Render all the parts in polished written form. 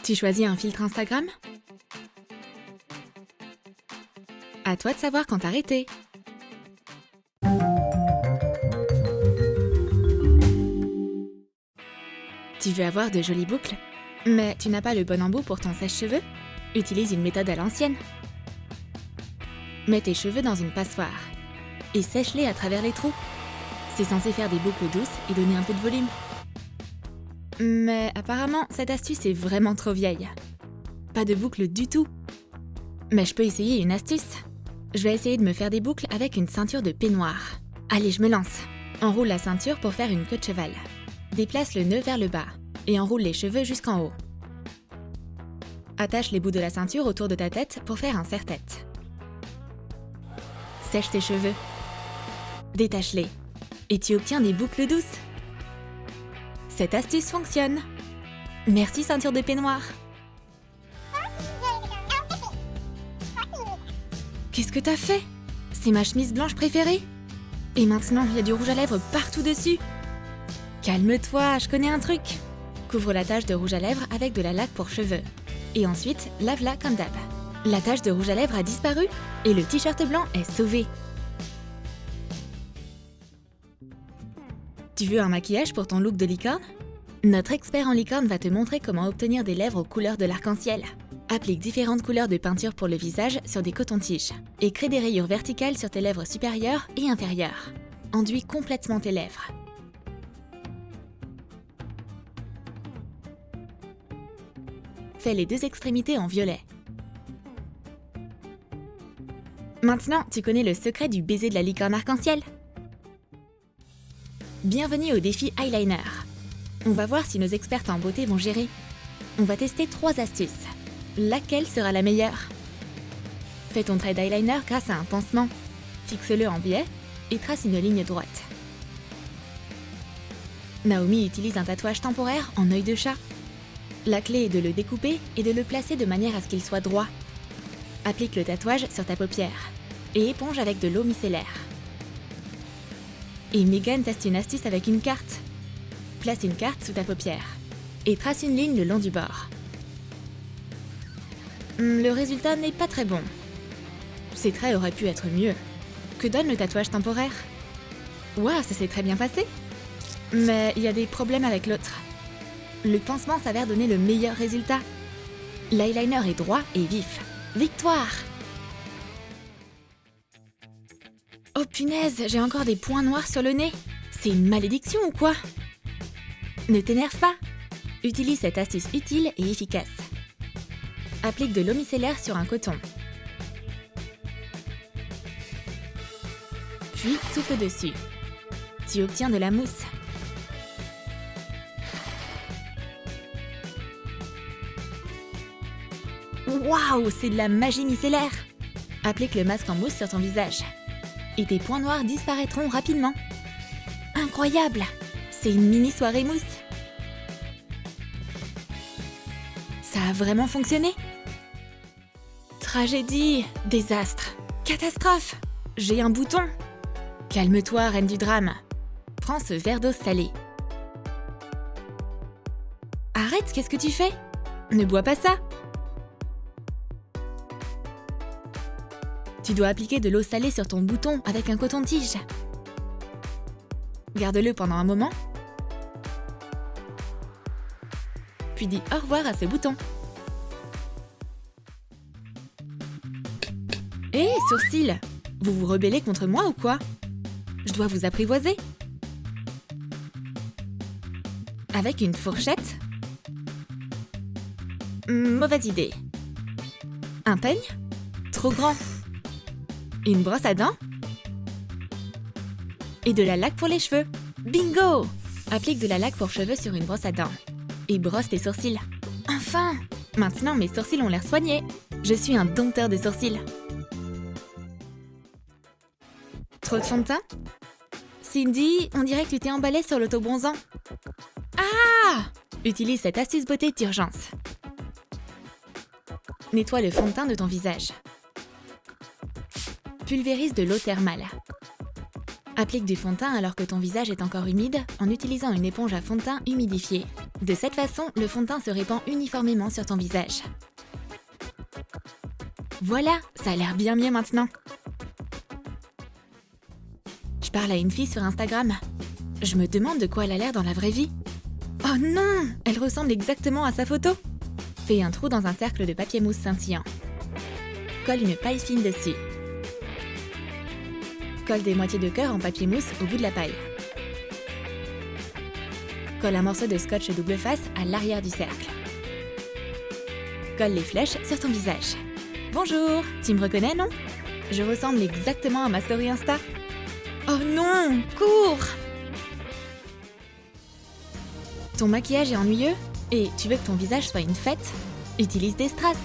Tu choisis un filtre Instagram? À toi de savoir quand t'arrêter. Tu veux avoir de jolies boucles, mais tu n'as pas le bon embout pour ton sèche-cheveux? Utilise une méthode à l'ancienne. Mets tes cheveux dans une passoire et sèche-les à travers les trous. C'est censé faire des boucles douces et donner un peu de volume. Mais apparemment, cette astuce est vraiment trop vieille. Pas de boucles du tout. Mais je peux essayer une astuce. Je vais essayer de me faire des boucles avec une ceinture de peignoir. Allez, je me lance. Enroule la ceinture pour faire une queue de cheval. Déplace le nœud vers le bas et enroule les cheveux jusqu'en haut. Attache les bouts de la ceinture autour de ta tête pour faire un serre-tête. Sèche tes cheveux. Détache-les. Et tu obtiens des boucles douces. Cette astuce fonctionne. Merci ceinture de peignoir. Qu'est-ce que t'as fait? C'est ma chemise blanche préférée. Et maintenant, il y a du rouge à lèvres partout dessus. Calme-toi, je connais un truc. Couvre la tache de rouge à lèvres avec de la laque pour cheveux. Et ensuite, lave-la comme d'hab. La tache de rouge à lèvres a disparu et le t-shirt blanc est sauvé. Tu veux un maquillage pour ton look de licorne? Notre expert en licorne va te montrer comment obtenir des lèvres aux couleurs de l'arc-en-ciel. Applique différentes couleurs de peinture pour le visage sur des cotons-tiges et crée des rayures verticales sur tes lèvres supérieures et inférieures. Enduis complètement tes lèvres. Fais les deux extrémités en violet. Maintenant, tu connais le secret du baiser de la licorne arc-en-ciel? Bienvenue au défi eyeliner. On va voir si nos expertes en beauté vont gérer. On va tester 3 astuces. Laquelle sera la meilleure? Fais ton trait d'eyeliner grâce à un pansement. Fixe-le en biais et trace une ligne droite. Naomi utilise un tatouage temporaire en œil de chat. La clé est de le découper et de le placer de manière à ce qu'il soit droit. Applique le tatouage sur ta paupière et éponge avec de l'eau micellaire. Et Megan teste une astuce avec une carte. Place une carte sous ta paupière et trace une ligne le long du bord. Le résultat n'est pas très bon. Ces traits auraient pu être mieux. Que donne le tatouage temporaire? Waouh, ça s'est très bien passé. Mais il y a des problèmes avec l'autre. Le pansement s'avère donner le meilleur résultat. L'eyeliner est droit et vif. Victoire! Oh punaise, j'ai encore des points noirs sur le nez. C'est une malédiction ou quoi? Ne t'énerve pas. Utilise cette astuce utile et efficace. Applique de l'eau micellaire sur un coton. Puis souffle dessus. Tu obtiens de la mousse. Waouh, c'est de la magie micellaire! Applique le masque en mousse sur ton visage. Et tes points noirs disparaîtront rapidement. Incroyable! C'est une mini soirée mousse. Ça a vraiment fonctionné? Tragédie, désastre, catastrophe! J'ai un bouton! Calme-toi, reine du drame. Prends ce verre d'eau salée. Arrête, qu'est-ce que tu fais? Ne bois pas ça! Tu dois appliquer de l'eau salée sur ton bouton avec un coton-tige. Garde-le pendant un moment. Puis dis au revoir à ce bouton. Hé, sourcils! Vous vous rebellez contre moi ou quoi? Je dois vous apprivoiser. Avec une fourchette? Mauvaise idée. Un peigne? Trop grand. Une brosse à dents? Et de la laque pour les cheveux. Bingo! Applique de la laque pour cheveux sur une brosse à dents. Et brosse tes sourcils. Enfin! Maintenant, mes sourcils ont l'air soignés. Je suis un dompteur de sourcils. Trop de fond de teint? Cindy, on dirait que tu t'es emballée sur l'auto-bronzant. Ah! Utilise cette astuce beauté d'urgence. Nettoie le fond de teint de ton visage. Pulvérise de l'eau thermale. Applique du fond de teint alors que ton visage est encore humide en utilisant une éponge à fond de teint humidifiée. De cette façon, le fond de teint se répand uniformément sur ton visage. Voilà, ça a l'air bien mieux maintenant. Je parle à une fille sur Instagram. Je me demande de quoi elle a l'air dans la vraie vie. Oh non, elle ressemble exactement à sa photo. Fais un trou dans un cercle de papier mousse scintillant. Colle une paille fine dessus. Colle des moitiés de cœur en papier mousse au bout de la paille. Colle un morceau de scotch double face à l'arrière du cercle. Colle les flèches sur ton visage. Bonjour, tu me reconnais, non? Je ressemble exactement à ma story Insta. Oh non, cours! Ton maquillage est ennuyeux et tu veux que ton visage soit une fête? Utilise des strass.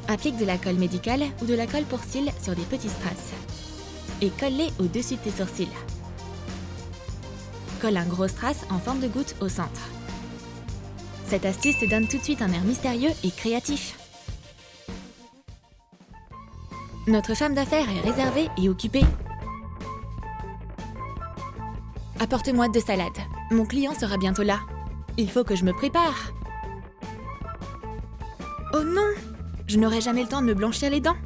Applique de la colle médicale ou de la colle pour cils sur des petits strass. Et colle-les au-dessus de tes sourcils. Colle un gros strass en forme de goutte au centre. Cette astuce te donne tout de suite un air mystérieux et créatif. Notre femme d'affaires est réservée et occupée. Apporte-moi 2 salades. Mon client sera bientôt là. Il faut que je me prépare. Oh non! Je n'aurai jamais le temps de me blanchir les dents.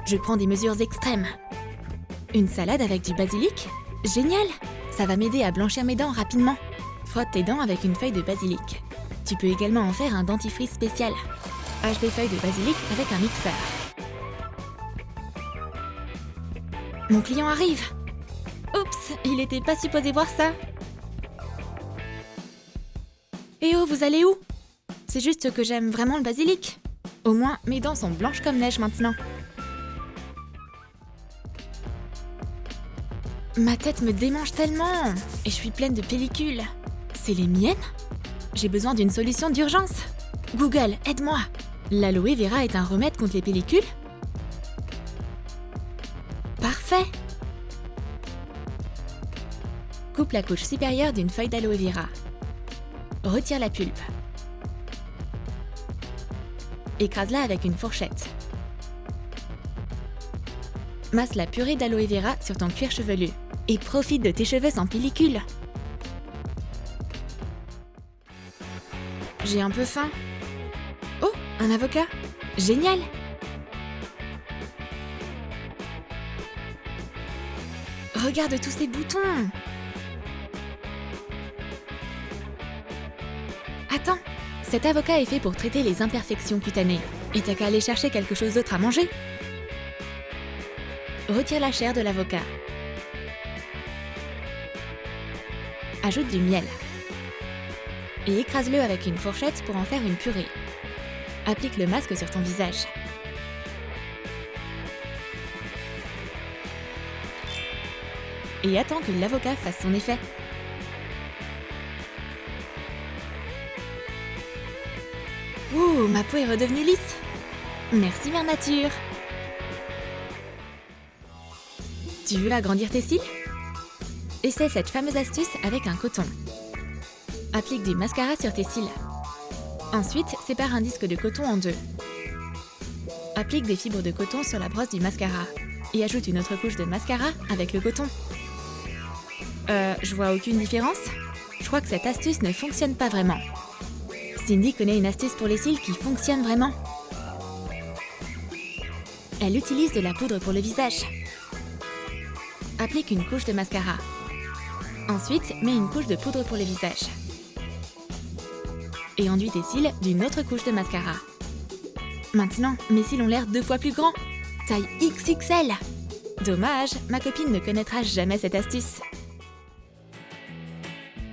Je prends des mesures extrêmes. Une salade avec du basilic? Génial! Ça va m'aider à blanchir mes dents rapidement. Frotte tes dents avec une feuille de basilic. Tu peux également en faire un dentifrice spécial. Hache des feuilles de basilic avec un mixeur. Mon client arrive! Oups, il était pas supposé voir ça. Eh oh, vous allez où? C'est juste que j'aime vraiment le basilic. Au moins, mes dents sont blanches comme neige maintenant. Ma tête me démange tellement et je suis pleine de pellicules. C'est les miennes? J'ai besoin d'une solution d'urgence. Google, aide-moi. L'aloe vera est un remède contre les pellicules? Parfait. Coupe la couche supérieure d'une feuille d'aloe vera. Retire la pulpe. Écrase-la avec une fourchette. Masse la purée d'aloe vera sur ton cuir chevelu et profite de tes cheveux sans pellicule. J'ai un peu faim. Oh, un avocat. Génial! Regarde tous ces boutons! Attends, cet avocat est fait pour traiter les imperfections cutanées. Et t'as qu'à aller chercher quelque chose d'autre à manger. Retire la chair de l'avocat. Ajoute du miel. Et écrase-le avec une fourchette pour en faire une purée. Applique le masque sur ton visage. Et attends que l'avocat fasse son effet. Ouh, ma peau est redevenue lisse. Merci, Mère Nature. Tu veux agrandir tes cils? Essaie cette fameuse astuce avec un coton. Applique du mascara sur tes cils. Ensuite, sépare un disque de coton en 2. Applique des fibres de coton sur la brosse du mascara et ajoute une autre couche de mascara avec le coton. Je vois aucune différence. Je crois que cette astuce ne fonctionne pas vraiment. Cindy connaît une astuce pour les cils qui fonctionne vraiment. Elle utilise de la poudre pour le visage. Applique une couche de mascara. Ensuite, mets une couche de poudre pour le visage. Et enduis tes cils d'une autre couche de mascara. Maintenant, mes cils ont l'air 2 fois plus grands. Taille XXL. Dommage, ma copine ne connaîtra jamais cette astuce.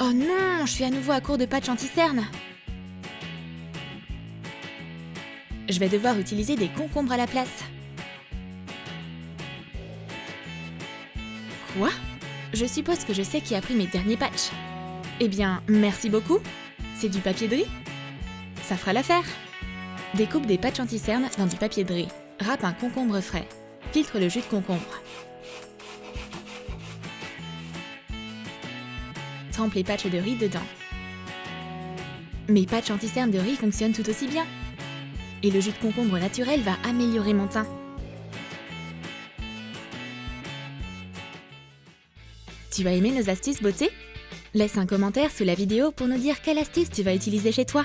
Oh non, je suis à nouveau à court de patch anti-cerne. Je vais devoir utiliser des concombres à la place. Quoi? Je suppose que je sais qui a pris mes derniers patchs. Eh bien, merci beaucoup. C'est du papier de riz. Ça fera l'affaire. Découpe des patchs anti-cerne dans du papier de riz. Râpe un concombre frais. Filtre le jus de concombre. Trempe les patchs de riz dedans. Mes patchs anti-cerne de riz fonctionnent tout aussi bien. Et le jus de concombre naturel va améliorer mon teint. Tu as aimé nos astuces beauté? Laisse un commentaire sous la vidéo pour nous dire quelle astuce tu vas utiliser chez toi.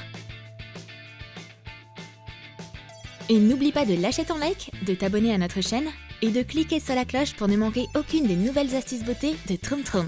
Et n'oublie pas de lâcher ton like, de t'abonner à notre chaîne et de cliquer sur la cloche pour ne manquer aucune des nouvelles astuces beauté de Troom Troom.